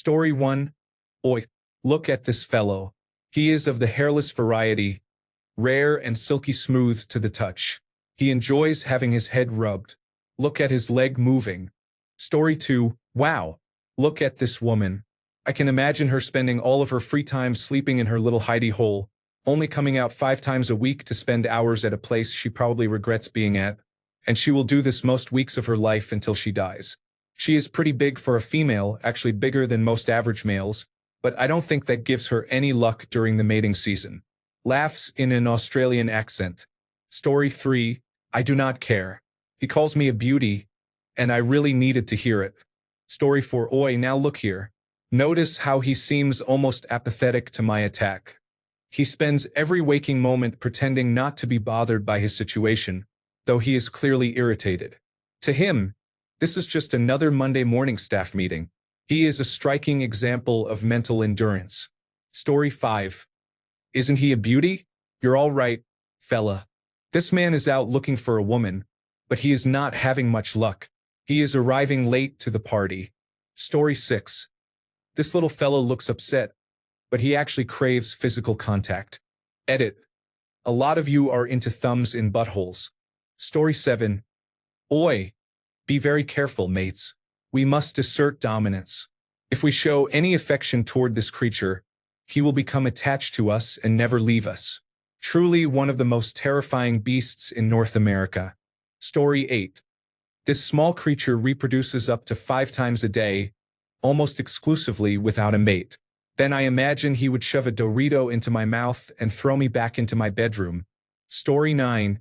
Story 1. Oi, look at this fellow. He is of the hairless variety, rare and silky smooth to the touch. He enjoys having his head rubbed. Look at his leg moving. Story 2. Wow, look at this woman. I can imagine her spending all of her free time sleeping in her little hidey hole, only coming out 5 times a week to spend hours at a place she probably regrets being at, and she will do this most weeks of her life until she dies. She is pretty big for a female, actually bigger than most average males, but I don't think that gives her any luck during the mating season. Laughs in an Australian accent. Story 3. I do not care. He calls me a beauty, and I really needed to hear it. Story 4. Oi, now look here. Notice how he seems almost apathetic to my attack. He spends every waking moment pretending not to be bothered by his situation, though he is clearly irritated. To him, this is just another Monday morning staff meeting. He is a striking example of mental endurance. Story 5. Isn't he a beauty? You're all right, fella. This man is out looking for a woman, but he is not having much luck. He is arriving late to the party. Story 6. This little fellow looks upset, but he actually craves physical contact. Edit. A lot of you are into thumbs in buttholes. Story 7. Oi. Be very careful, mates. We must assert dominance. If we show any affection toward this creature, he will become attached to us and never leave us. Truly one of the most terrifying beasts in North America. Story 8. This small creature reproduces up to 5 times a day, almost exclusively without a mate. Then I imagine he would shove a Dorito into my mouth and throw me back into my bedroom. Story 9.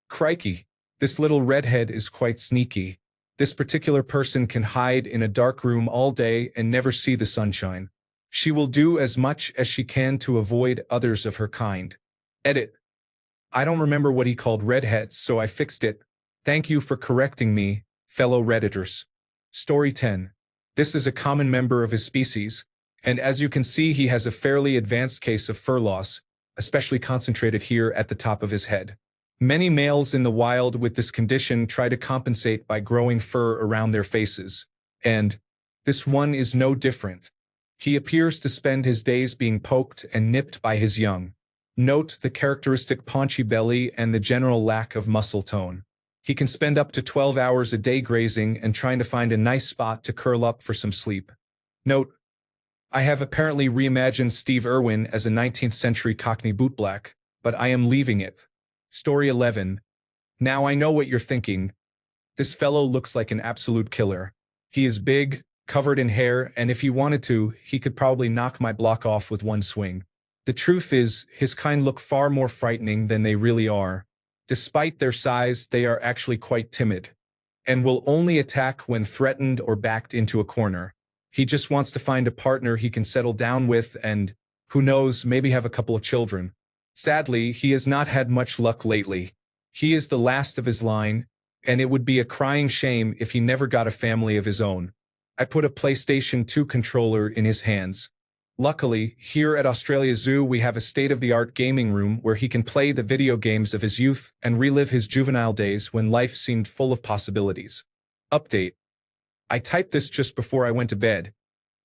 Crikey, this little redhead is quite sneaky. This particular person can hide in a dark room all day and never see the sunshine. She will do as much as she can to avoid others of her kind. Edit. I don't remember what he called redheads, so I fixed it. Thank you for correcting me, fellow Redditors. Story 10. This is a common member of his species, and as you can see, he has a fairly advanced case of fur loss, especially concentrated here at the top of his head. Many males in the wild with this condition try to compensate by growing fur around their faces, and this one is no different. He appears to spend his days being poked and nipped by his young. Note the characteristic paunchy belly and the general lack of muscle tone. He can spend up to 12 hours a day grazing and trying to find a nice spot to curl up for some sleep. Note, I have apparently reimagined Steve Irwin as a 19th century Cockney bootblack, but I am leaving it. Story 11. Now I know what you're thinking. This fellow looks like an absolute killer. He is big, covered in hair, and if he wanted to, he could probably knock my block off with one swing. The truth is, his kind look far more frightening than they really are. Despite their size, they are actually quite timid, and will only attack when threatened or backed into a corner. He just wants to find a partner he can settle down with and, who knows, maybe have a couple of children. Sadly, he has not had much luck lately. He is the last of his line, and it would be a crying shame if he never got a family of his own. I put a PlayStation 2 controller in his hands. Luckily, here at Australia Zoo we have a state-of-the-art gaming room where he can play the video games of his youth and relive his juvenile days when life seemed full of possibilities. Update. I typed this just before I went to bed,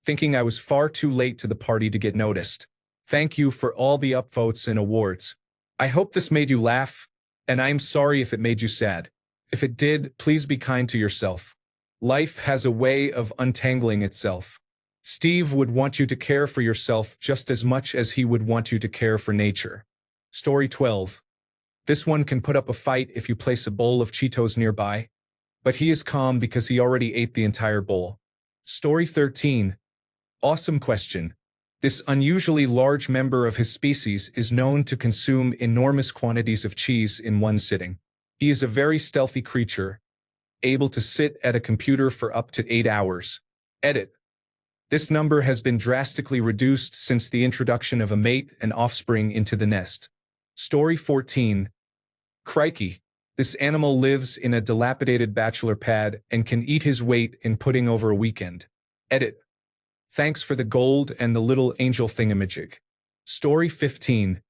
thinking I was far too late to the party to get noticed. Thank you for all the upvotes and awards. I hope this made you laugh, and I'm sorry if it made you sad. If it did, please be kind to yourself. Life has a way of untangling itself. Steve would want you to care for yourself just as much as he would want you to care for nature. Story 12. This one can put up a fight if you place a bowl of Cheetos nearby, but he is calm because he already ate the entire bowl. Story 13. Awesome question. This unusually large member of his species is known to consume enormous quantities of cheese in one sitting. He is a very stealthy creature, able to sit at a computer for up to 8 hours. Edit. This number has been drastically reduced since the introduction of a mate and offspring into the nest. Story 14. Crikey. This animal lives in a dilapidated bachelor pad and can eat his weight in pudding over a weekend. Edit. Thanks for the gold and the little angel thingamajig. Story 15.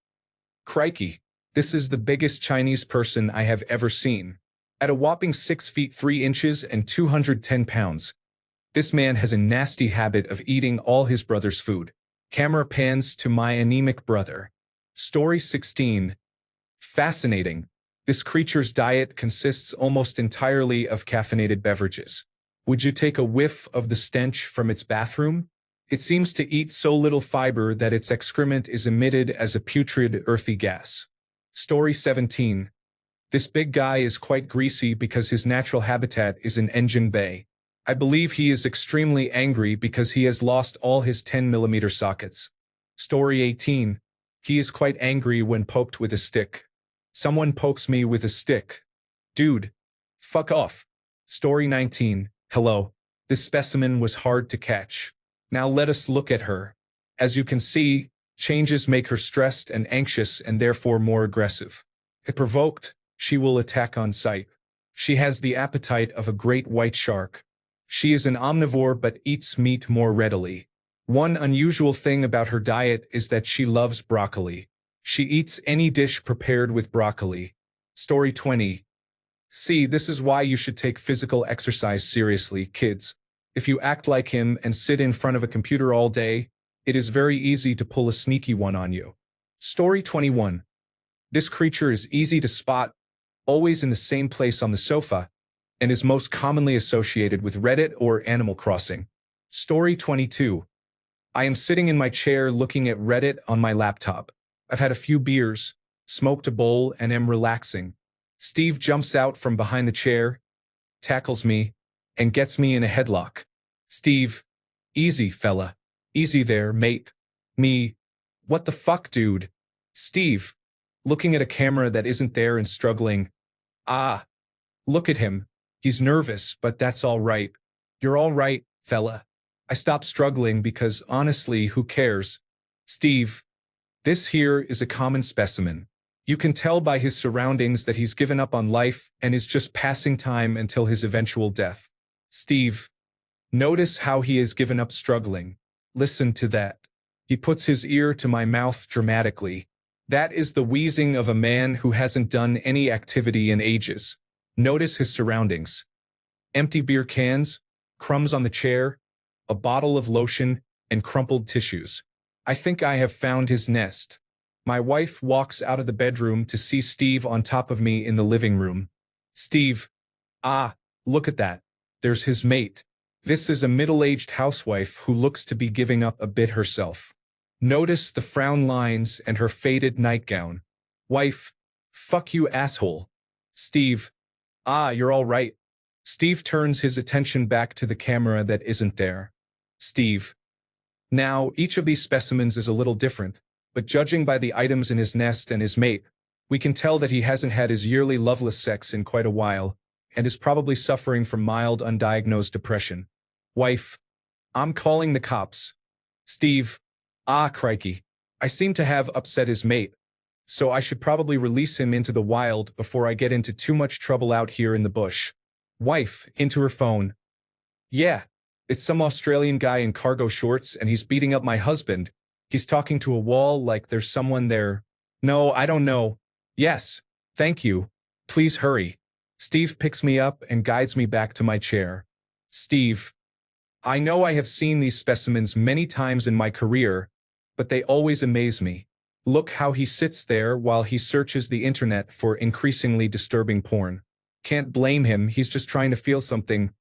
Crikey. This is the biggest Chinese person I have ever seen. At a whopping 6 feet 3 inches and 210 pounds. This man has a nasty habit of eating all his brother's food. Camera pans to my anemic brother. Story 16. Fascinating. This creature's diet consists almost entirely of caffeinated beverages. Would you take a whiff of the stench from its bathroom? It seems to eat so little fiber that its excrement is emitted as a putrid, earthy gas. Story 17. This big guy is quite greasy because his natural habitat is an engine bay. I believe he is extremely angry because he has lost all his 10mm sockets. Story 18. He is quite angry when poked with a stick. Someone pokes me with a stick. Dude, fuck off. Story 19. Hello. This specimen was hard to catch. Now let us look at her. As you can see, changes make her stressed and anxious and therefore more aggressive. If provoked, she will attack on sight. She has the appetite of a great white shark. She is an omnivore but eats meat more readily. One unusual thing about her diet is that she loves broccoli. She eats any dish prepared with broccoli. Story 20. See, this is why you should take physical exercise seriously, kids. If you act like him and sit in front of a computer all day, it is very easy to pull a sneaky one on you. Story 21. This creature is easy to spot, always in the same place on the sofa, and is most commonly associated with Reddit or Animal Crossing. Story 22. I am sitting in my chair looking at Reddit on my laptop. I've had a few beers, smoked a bowl, and am relaxing. Steve jumps out from behind the chair, tackles me, and gets me in a headlock. Steve, easy, fella. Easy there, mate. Me, what the fuck, dude? Steve, looking at a camera that isn't there and struggling. Ah, look at him. He's nervous, but that's all right. You're all right, fella. I stopped struggling because, honestly, who cares? Steve, this here is a common specimen. You can tell by his surroundings that he's given up on life and is just passing time until his eventual death. Steve, notice how he has given up struggling. Listen to that. He puts his ear to my mouth dramatically. That is the wheezing of a man who hasn't done any activity in ages. Notice his surroundings. Empty beer cans, crumbs on the chair, a bottle of lotion, and crumpled tissues. I think I have found his nest. My wife walks out of the bedroom to see Steve on top of me in the living room. Steve, ah, look at that. There's his mate. This is a middle-aged housewife who looks to be giving up a bit herself. Notice the frown lines and her faded nightgown. Wife, fuck you, asshole. Steve, ah, you're all right. Steve turns his attention back to the camera that isn't there. Steve. Now, each of these specimens is a little different, but judging by the items in his nest and his mate, we can tell that he hasn't had his yearly loveless sex in quite a while, and is probably suffering from mild undiagnosed depression. Wife, I'm calling the cops. Steve, ah, crikey. I seem to have upset his mate, so I should probably release him into the wild before I get into too much trouble out here in the bush. Wife, into her phone. Yeah, it's some Australian guy in cargo shorts and he's beating up my husband. He's talking to a wall like there's someone there. No, I don't know. Yes, thank you. Please hurry. Steve picks me up and guides me back to my chair. Steve, I know I have seen these specimens many times in my career, but they always amaze me. Look how he sits there while he searches the internet for increasingly disturbing porn. Can't blame him, he's just trying to feel something.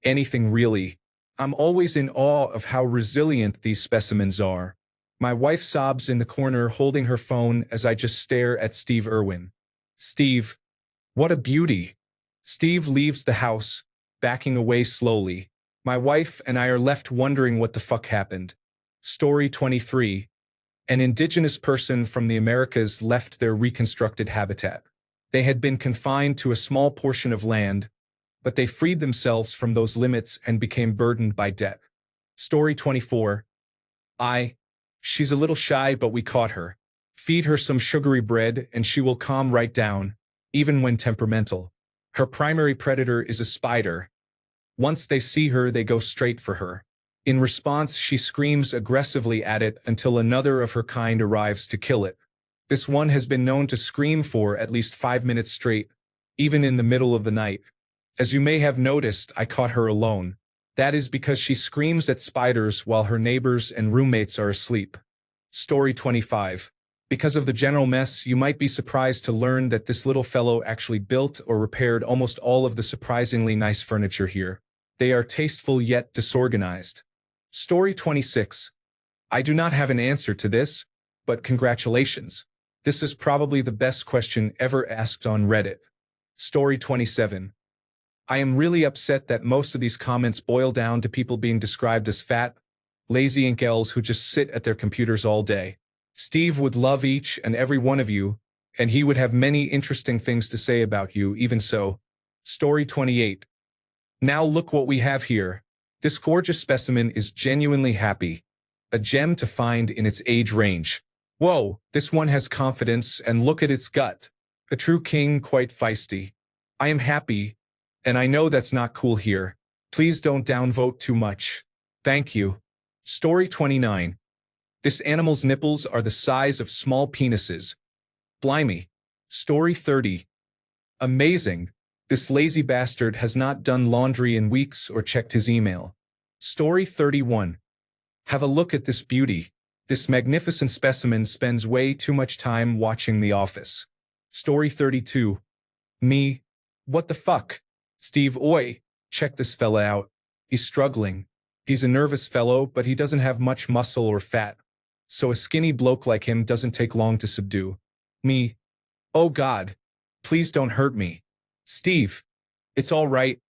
Anything really. I'm always in awe of how resilient these specimens are. My wife sobs in the corner holding her phone as I just stare at Steve Irwin. Steve, what a beauty. Steve leaves the house, backing away slowly. My wife and I are left wondering what the fuck happened. Story 23. An indigenous person from the Americas left their reconstructed habitat. They had been confined to a small portion of land, but they freed themselves from those limits and became burdened by debt. Story 24. She's a little shy, but we caught her. Feed her some sugary bread and she will calm right down, even when temperamental. Her primary predator is a spider. Once they see her, they go straight for her. In response, she screams aggressively at it until another of her kind arrives to kill it. This one has been known to scream for at least 5 minutes straight, even in the middle of the night. As you may have noticed, I caught her alone. That is because she screams at spiders while her neighbors and roommates are asleep. Story 25. Because of the general mess, you might be surprised to learn that this little fellow actually built or repaired almost all of the surprisingly nice furniture here. They are tasteful yet disorganized. Story 26. I do not have an answer to this, but congratulations. This is probably the best question ever asked on Reddit. Story 27. I am really upset that most of these comments boil down to people being described as fat, lazy incels who just sit at their computers all day. Steve would love each and every one of you, and he would have many interesting things to say about you, even so. Story 28. Now look what we have here. This gorgeous specimen is genuinely happy. A gem to find in its age range. Whoa, this one has confidence, and look at its gut. A true king, quite feisty. I am happy, and I know that's not cool here. Please don't downvote too much. Thank you. Story 29. This animal's nipples are the size of small penises. Blimey. Story 30. Amazing. This lazy bastard has not done laundry in weeks or checked his email. Story 31. Have a look at this beauty. This magnificent specimen spends way too much time watching The Office. Story 32. Me. What the fuck? Steve, oi, check this fella out. He's struggling. He's a nervous fellow, but he doesn't have much muscle or fat. So a skinny bloke like him doesn't take long to subdue. Me. Oh God. Please don't hurt me. Steve. It's all right.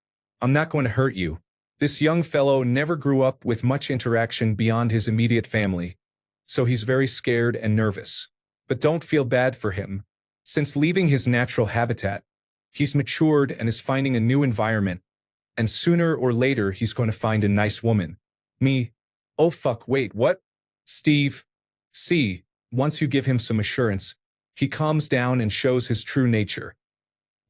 I'm not going to hurt you. This young fellow never grew up with much interaction beyond his immediate family, so he's very scared and nervous. But don't feel bad for him. Since leaving his natural habitat, he's matured and is finding a new environment, and sooner or later he's going to find a nice woman. Me. Oh fuck, wait, what? Steve. See, once you give him some assurance, he calms down and shows his true nature.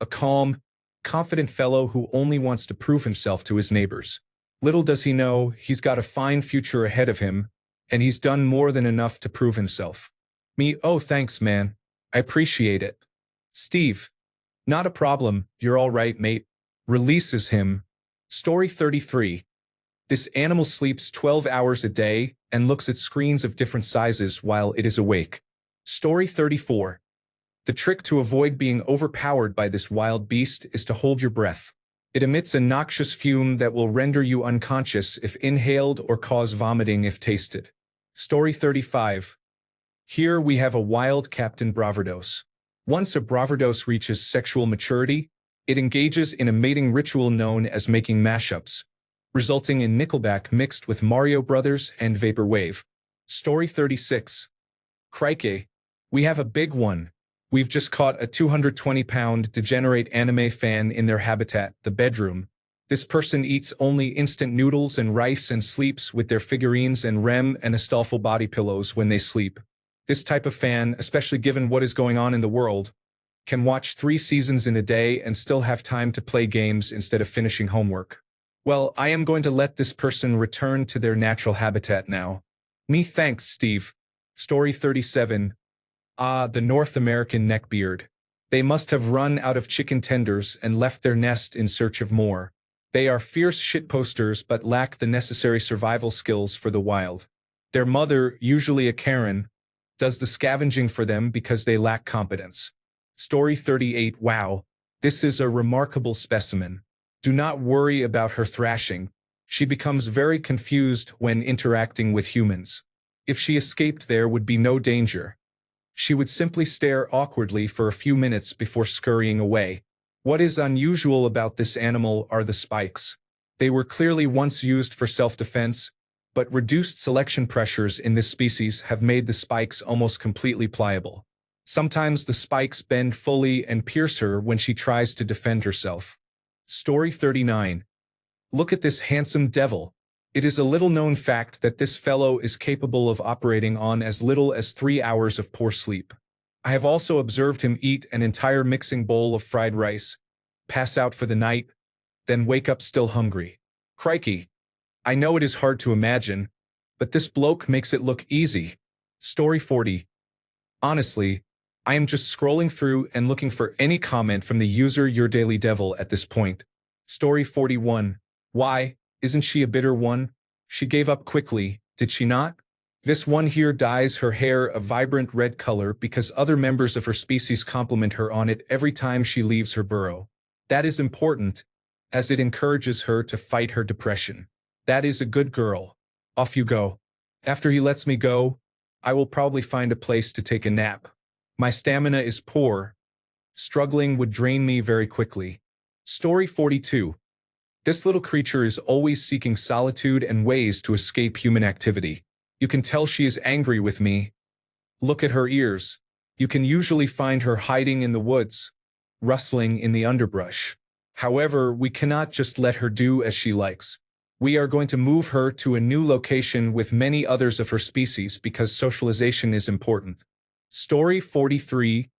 A calm, confident fellow who only wants to prove himself to his neighbors. Little does he know, he's got a fine future ahead of him, and he's done more than enough to prove himself. Me. Oh thanks, man. I appreciate it. Steve. Not a problem, you're all right, mate. Releases him. Story 33. This animal sleeps 12 hours a day and looks at screens of different sizes while it is awake. Story 34. The trick to avoid being overpowered by this wild beast is to hold your breath. It emits a noxious fume that will render you unconscious if inhaled or cause vomiting if tasted. Story 35. Here we have a wild Captain Bravados. Once a Bravados reaches sexual maturity, it engages in a mating ritual known as making mashups, resulting in Nickelback mixed with Mario Brothers and Vaporwave. Story 36. Crikey. We have a big one. We've just caught a 220-pound degenerate anime fan in their habitat, the bedroom. This person eats only instant noodles and rice and sleeps with their figurines and Rem and Astolfo body pillows when they sleep. This type of fan, especially given what is going on in the world, can watch 3 seasons in a day and still have time to play games instead of finishing homework. Well, I am going to let this person return to their natural habitat now. Me thanks, Steve. Story 37. Ah, the North American neckbeard. They must have run out of chicken tenders and left their nest in search of more. They are fierce shitposters but lack the necessary survival skills for the wild. Their mother, usually a Karen, does the scavenging for them because they lack competence. Story 38. Wow, this is a remarkable specimen. Do not worry about her thrashing. She becomes very confused when interacting with humans. If she escaped, there would be no danger. She would simply stare awkwardly for a few minutes before scurrying away. What is unusual about this animal are the spikes. They were clearly once used for self-defense, but reduced selection pressures in this species have made the spikes almost completely pliable. Sometimes the spikes bend fully and pierce her when she tries to defend herself. Story 39. Look at this handsome devil. It is a little-known fact that this fellow is capable of operating on as little as 3 hours of poor sleep. I have also observed him eat an entire mixing bowl of fried rice, pass out for the night, then wake up still hungry. Crikey. I know it is hard to imagine, but this bloke makes it look easy. Story 40. Honestly, I am just scrolling through and looking for any comment from the user Your Daily Devil at this point. Story 41. Why? Isn't she a bitter one? She gave up quickly, did she not? This one here dyes her hair a vibrant red color because other members of her species compliment her on it every time she leaves her burrow. That is important, as it encourages her to fight her depression. That is a good girl. Off you go. After he lets me go, I will probably find a place to take a nap. My stamina is poor. Struggling would drain me very quickly. Story 42. This little creature is always seeking solitude and ways to escape human activity. You can tell she is angry with me. Look at her ears. You can usually find her hiding in the woods, rustling in the underbrush. However, we cannot just let her do as she likes. We are going to move her to a new location with many others of her species because socialization is important. Story 43.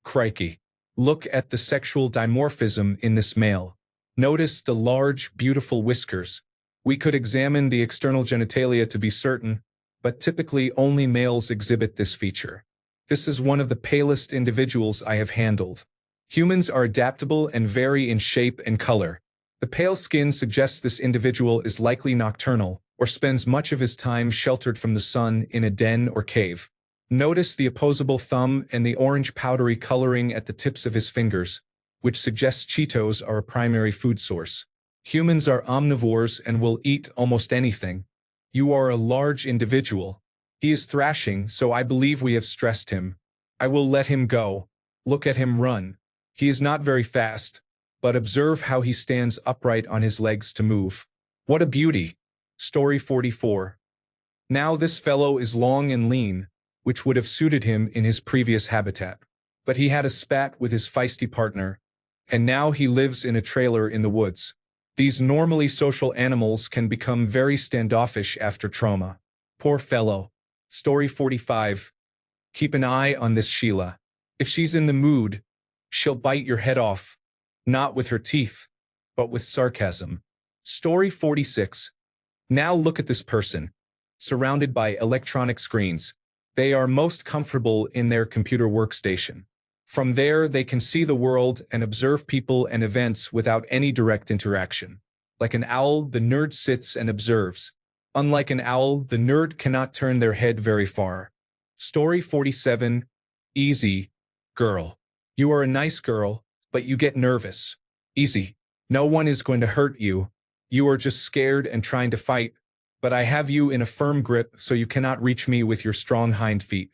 Crikey. Look at the sexual dimorphism in this male. Notice the large, beautiful whiskers. We could examine the external genitalia to be certain, but typically only males exhibit this feature. This is one of the palest individuals I have handled. Humans are adaptable and vary in shape and color. The pale skin suggests this individual is likely nocturnal or spends much of his time sheltered from the sun in a den or cave. Notice the opposable thumb and the orange powdery coloring at the tips of his fingers, which suggests Cheetos are a primary food source. Humans are omnivores and will eat almost anything. You are a large individual. He is thrashing, so I believe we have stressed him. I will let him go. Look at him run. He is not very fast, but observe how he stands upright on his legs to move. What a beauty. Story 44. Now this fellow is long and lean, which would have suited him in his previous habitat. But he had a spat with his feisty partner, and now he lives in a trailer in the woods. These normally social animals can become very standoffish after trauma. Poor fellow. Story 45. Keep an eye on this Sheila. If she's in the mood, she'll bite your head off. Not with her teeth, but with sarcasm. Story 46. Now look at this person. Surrounded by electronic screens, they are most comfortable in their computer workstation. From there, they can see the world and observe people and events without any direct interaction. Like an owl, the nerd sits and observes. Unlike an owl, the nerd cannot turn their head very far. Story 47. Easy, girl. You are a nice girl, but you get nervous. Easy. No one is going to hurt you. You are just scared and trying to fight, but I have you in a firm grip so you cannot reach me with your strong hind feet.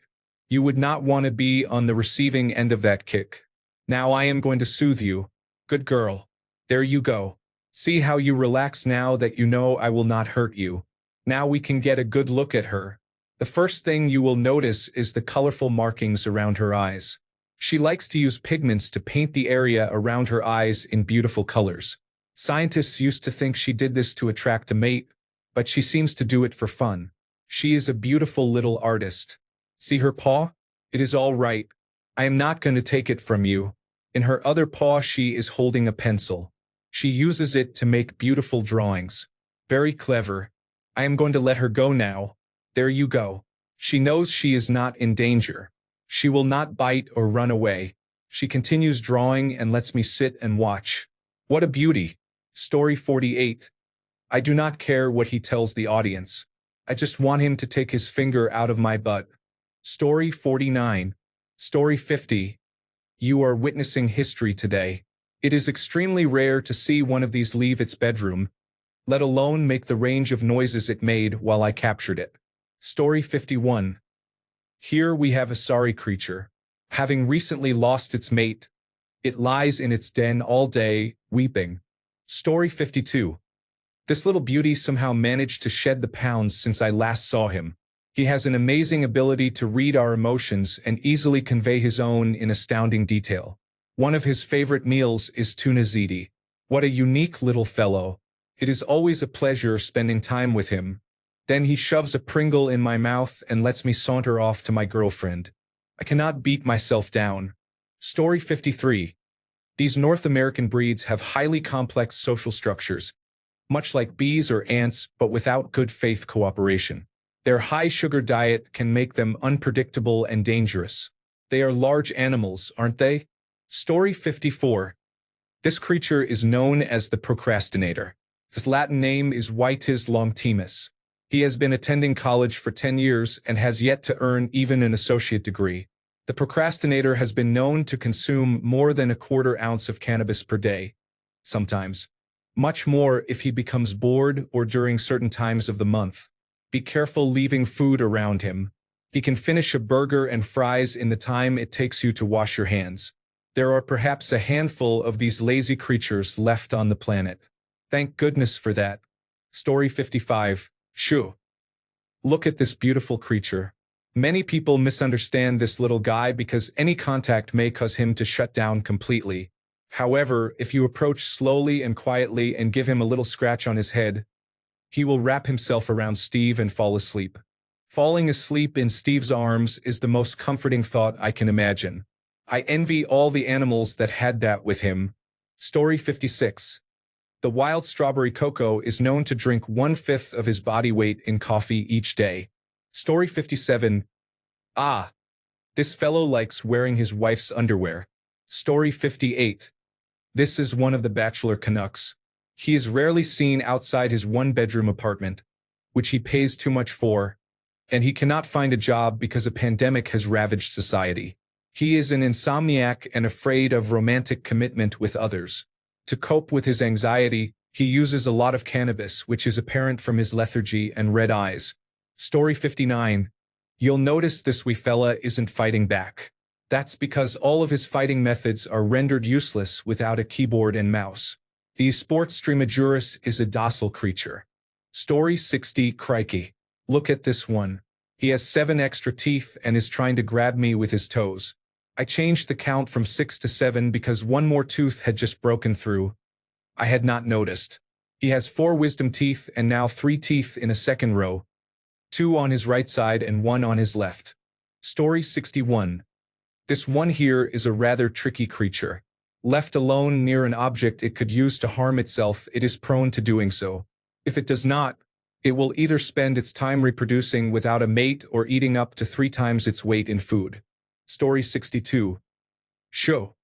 You would not want to be on the receiving end of that kick. Now I am going to soothe you. Good girl. There you go. See how you relax now that you know I will not hurt you. Now we can get a good look at her. The first thing you will notice is the colorful markings around her eyes. She likes to use pigments to paint the area around her eyes in beautiful colors. Scientists used to think she did this to attract a mate, but she seems to do it for fun. She is a beautiful little artist. See her paw? It is all right. I am not going to take it from you. In her other paw she is holding a pencil. She uses it to make beautiful drawings. Very clever. I am going to let her go now. There you go. She knows she is not in danger. She will not bite or run away. She continues drawing and lets me sit and watch. What a beauty. Story 48. I do not care what he tells the audience. I just want him to take his finger out of my butt. Story 49. Story 50. You are witnessing history today. It is extremely rare to see one of these leave its bedroom, let alone make the range of noises it made while I captured it. Story 51. Here we have a sorry creature. Having recently lost its mate, it lies in its den all day, weeping. Story 52. This little beauty somehow managed to shed the pounds since I last saw him. He has an amazing ability to read our emotions and easily convey his own in astounding detail. One of his favorite meals is tuna ziti. What a unique little fellow. It is always a pleasure spending time with him. Then he shoves a Pringle in my mouth and lets me saunter off to my girlfriend. I cannot beat myself down. Story 53. These North American breeds have highly complex social structures, much like bees or ants, but without good faith cooperation. Their high-sugar diet can make them unpredictable and dangerous. They are large animals, aren't they? Story 54. This creature is known as the procrastinator. His Latin name is Vitis longissimus. He has been attending college for 10 years and has yet to earn even an associate degree. The procrastinator has been known to consume more than a quarter ounce of cannabis per day. Sometimes. Much more if he becomes bored or during certain times of the month. Be careful leaving food around him. He can finish a burger and fries in the time it takes you to wash your hands. There are perhaps a handful of these lazy creatures left on the planet. Thank goodness for that. Story 55. Shoo. Look at this beautiful creature. Many people misunderstand this little guy because any contact may cause him to shut down completely. However, if you approach slowly and quietly and give him a little scratch on his head, he will wrap himself around Steve and fall asleep. Falling asleep in Steve's arms is the most comforting thought I can imagine. I envy all the animals that had that with him. Story 56. The wild strawberry Coco is known to drink 1/5 of his body weight in coffee each day. Story 57. Ah. This fellow likes wearing his wife's underwear. Story 58. This is one of the bachelor Canucks. He is rarely seen outside his one-bedroom apartment, which he pays too much for, and he cannot find a job because a pandemic has ravaged society. He is an insomniac and afraid of romantic commitment with others. To cope with his anxiety, he uses a lot of cannabis, which is apparent from his lethargy and red eyes. Story 59. You'll notice this wee fella isn't fighting back. That's because all of his fighting methods are rendered useless without a keyboard and mouse. The sports Streamajurus is a docile creature. Story 60. Crikey. Look at this one. He has 7 extra teeth and is trying to grab me with his toes. I changed the count from 6 to 7 because one more tooth had just broken through. I had not noticed. He has 4 wisdom teeth and now 3 teeth in a second row. 2 on his right side and 1 on his left. Story 61. This one here is a rather tricky creature. Left alone near an object it could use to harm itself, it is prone to doing so. If it does not, it will either spend its time reproducing without a mate or eating up to 3 times its weight in food. Story 62. Shoo.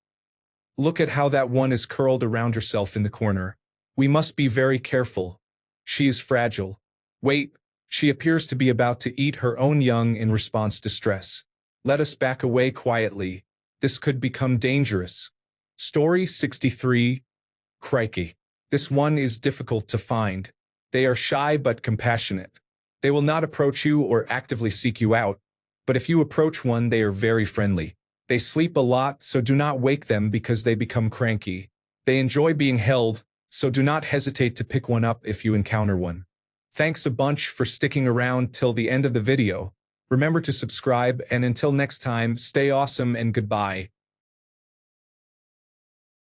Look at how that one is curled around herself in the corner. We must be very careful. She is fragile. Wait, she appears to be about to eat her own young in response to stress. Let us back away quietly. This could become dangerous. Story 63. Crikey. This one is difficult to find. They are shy but compassionate. They will not approach you or actively seek you out, but if you approach one they are very friendly. They sleep a lot, so do not wake them because they become cranky. They enjoy being held, so do not hesitate to pick one up if you encounter one. Thanks a bunch for sticking around till the end of the video. Remember to subscribe, and until next time, stay awesome and goodbye.